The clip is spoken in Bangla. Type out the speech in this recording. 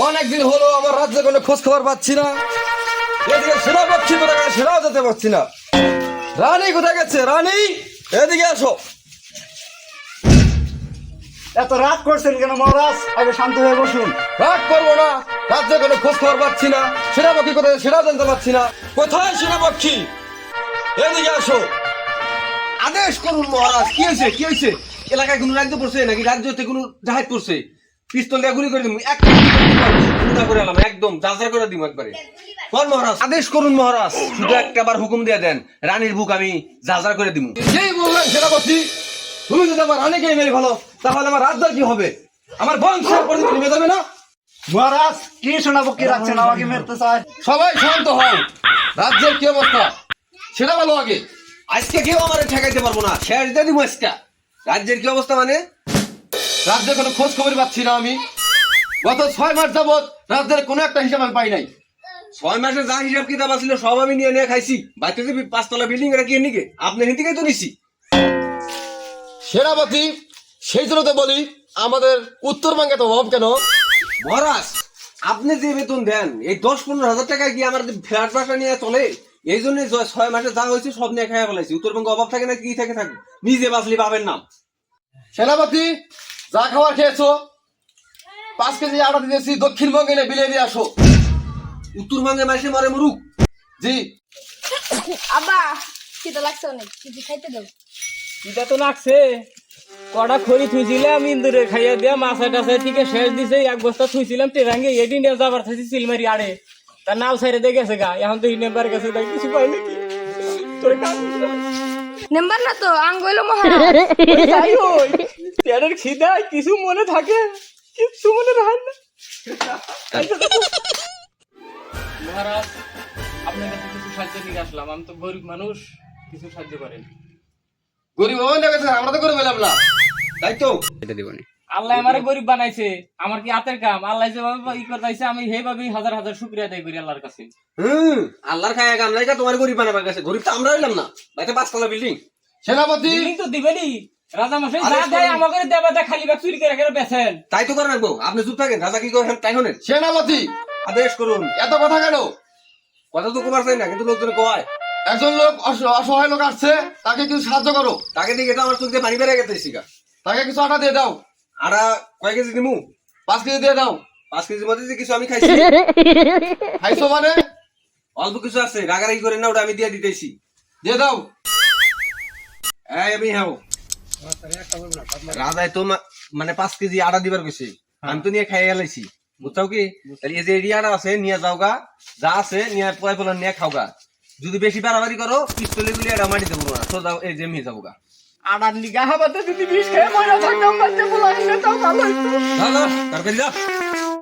অনেকদিন হলো আমার রাজ্যে কোনো খোঁজ খবর পাচ্ছি না। এদিকে সেনাপক্ষী কোথায় গেছে সেটাও যেতে পারছি না। রানী কোথায় গেছে? রানী এদিকে আসো। এত রাগ করছেন কেন মহারাজ? আগে শান্ত হয়ে বসুন। রাগ করবো না, রাজ্যে কোনো খোঁজ খবর পাচ্ছি না। সেনাপক্ষী কোথায় সেটাও জানতে পারছি না। কোথায় সেনাপক্ষী? এদিকে আসো। আদেশ করুন মহারাজ। কি হয়েছে? কি হয়েছে? এলাকায় কোনো রাজ্য পড়ছে নাকি? রাজ্যতে কোনো জাহাজ পড়ছে? পিস্তল দিয়ে গুলি করে দিব, একটা করে এলাম, একদম যাচাই করে দিব একবারে। কোন মহারাজ? আদেশ করুন মহারাজ, শুধু একটাবার হুকুম দিয়ে দেন, রানীর বুক আমি যাচাই করে দিব। যেই বললেন সেনাপতি, তুমি যদি আমার রানীকে মেরে ভালো, তাহলে আমার রাজ্যের কি হবে? আমার বংশের পরিচিতি নেমে যাবে না? মহারাজ কি সেনাপক্ষী রাখছেন, আমাকে মেরতে চায়? সবাই শান্ত হও। রাজ্যের কি অবস্থা সেটা বলো আগে। আজকে কেউ আমার ঠেকাইতে পারবো না, শেষ দিয়ে দিব আজকে। রাজ্যের কি অবস্থা মানে? রাজ্যের কোনো খোঁজ খবর পাচ্ছি না আমি। গত 6 মাস যাবত রাজ্যের কোনো একটা হিসাব আমি পাই নাই। 6 মাসে যা হিসাব কিতাব আছিল সব আমি নিয়ে নিয়ে খাইছি। বাইতে যে 5 তলা বিল্ডিং এটা কি নিকে আপনি হিন্দিকেই তো নিছি। সেনাপতি, সেই জন্য তো বলি আমাদের উত্তরবঙ্গে তো অভাব কেন? মহারাজ, আপনি যে বেতন দেন এই 10-15 হাজার টাকায় কি আমার ফ্ল্যাট বাসা নিয়ে চলে? এই জন্য 6 মাসে যা হয়েছে সব নিয়ে খাইয়া ফেলাইছি। উত্তরবঙ্গে অভাব থাকে না, কি থেকে থাকবে? নিজে বাঁচলি পাবেন না। সেনাপতি, যা খাবার খেয়েছো 5 কেজি আটা দিয়েছি, দক্ষিণবঙ্গে নিয়ে বিলিয়ে দিয়ে আসো। উত্তরবঙ্গে মাসে মরে মরুক। জি। আব্বা খিদে লাগছে অনেক, কিছু খাইতে দাও। এটা তো লাগছে। কটা খড়ি থুইছিলাম ইন্দুরে খাইয়া দিয়া মাছা টাছা থেকে শেষ দিছে। 1 বস্তা থুইছিলাম টেরাঙ্গে এটি নিয়ে যাবার থাকি সিলমারি আড়ে তার নাও সাইডে দিয়ে গেছে গা। এখন তো নেবার গেছে তাই কিছু পাই নাকি তোর নেম্বার না তো আঙ্গুল মহারাজ। তাই ওই পেটের খিদা কিছু মনে থাকে, কিছু মনে থাকে না। মহারাজ, আপনার কাছে কিছু সাহায্য নিয়ে আসলাম। আমি তো গরিব মানুষ, কিছু সাহায্য করেন। গরিব হবেন না গেছে, আমরা তো করে পেলাম না, তাই তো। আল্লাহ আমারে গরিব বানাইছে, আমার কি হাতের কাম? আল্লাহ যেভাবে ই করতেছে আমি সেইভাবেই হাজার হাজার শুকরিয়া আদায় করি আল্লাহর কাছে। আল্লাহর খায়া কাম নাই, তোমার গরিব বানাবার কাছে। গরিব তো আমরা হইলাম না, বাইতে 5 তলা বিল্ডিং। সেনাপতি, বিল্ডিং তো দিবেনি। রাজা মশাই যা দেয় আমাকে দেবাটা খালি ব্যাগ চুরি করে করে বেচেন। তাই তো করে রাখবো। আপনি চুপ থাকেন, রাজা কি করেন তাই শোনেন। সেনাপতি, আদেশ করুন। এত কথা কেন? কথা তো কমার চাই না, কিন্তু লোকজন কয়। একজন লোক অসহায় লোক আসছে, তাকে কিছু সাহায্য করো। তাকে দিকে তো আমার চোখ দিয়ে পানি বেড়ে গেছে শিকা। তাকে কিছু আটা দিয়ে দাও। আর কয় কেজি দিমু? 5 কেজি দিয়ে দাও। 5 কেজির মধ্যে যে কিছু আমি খাইছি। খাইছো মানে? অল্প কিছু আছে, রাগারাগি করে না, ওটা আমি দিয়ে দিতেছি। দিয়ে দাও। আমি হ্যাঁ রাজায় তো মানে 5 কেজি আটা দিবার গেছে, আমি তো নিয়ে খাই গেলাইছি। বুঝছাও কি? তাহলে এই যে এরিয়াটা আছে নিয়ে যাও গা, যা আছে নিয়ে পয় ফলন নিয়ে খাও গা। যদি বেশি বাড়াবাড়ি করো পিস্তলে গুলি এটা মাটি দেবো না, তো যাও এই যে মিয়ে যাবো গা। আড়ার লিগা হাবাতে যদি বিষ খেয়ে মরে থাকতাম বাচ্চা বলা তাও ভালো হইতো। যা যা তাড়াতাড়ি যা।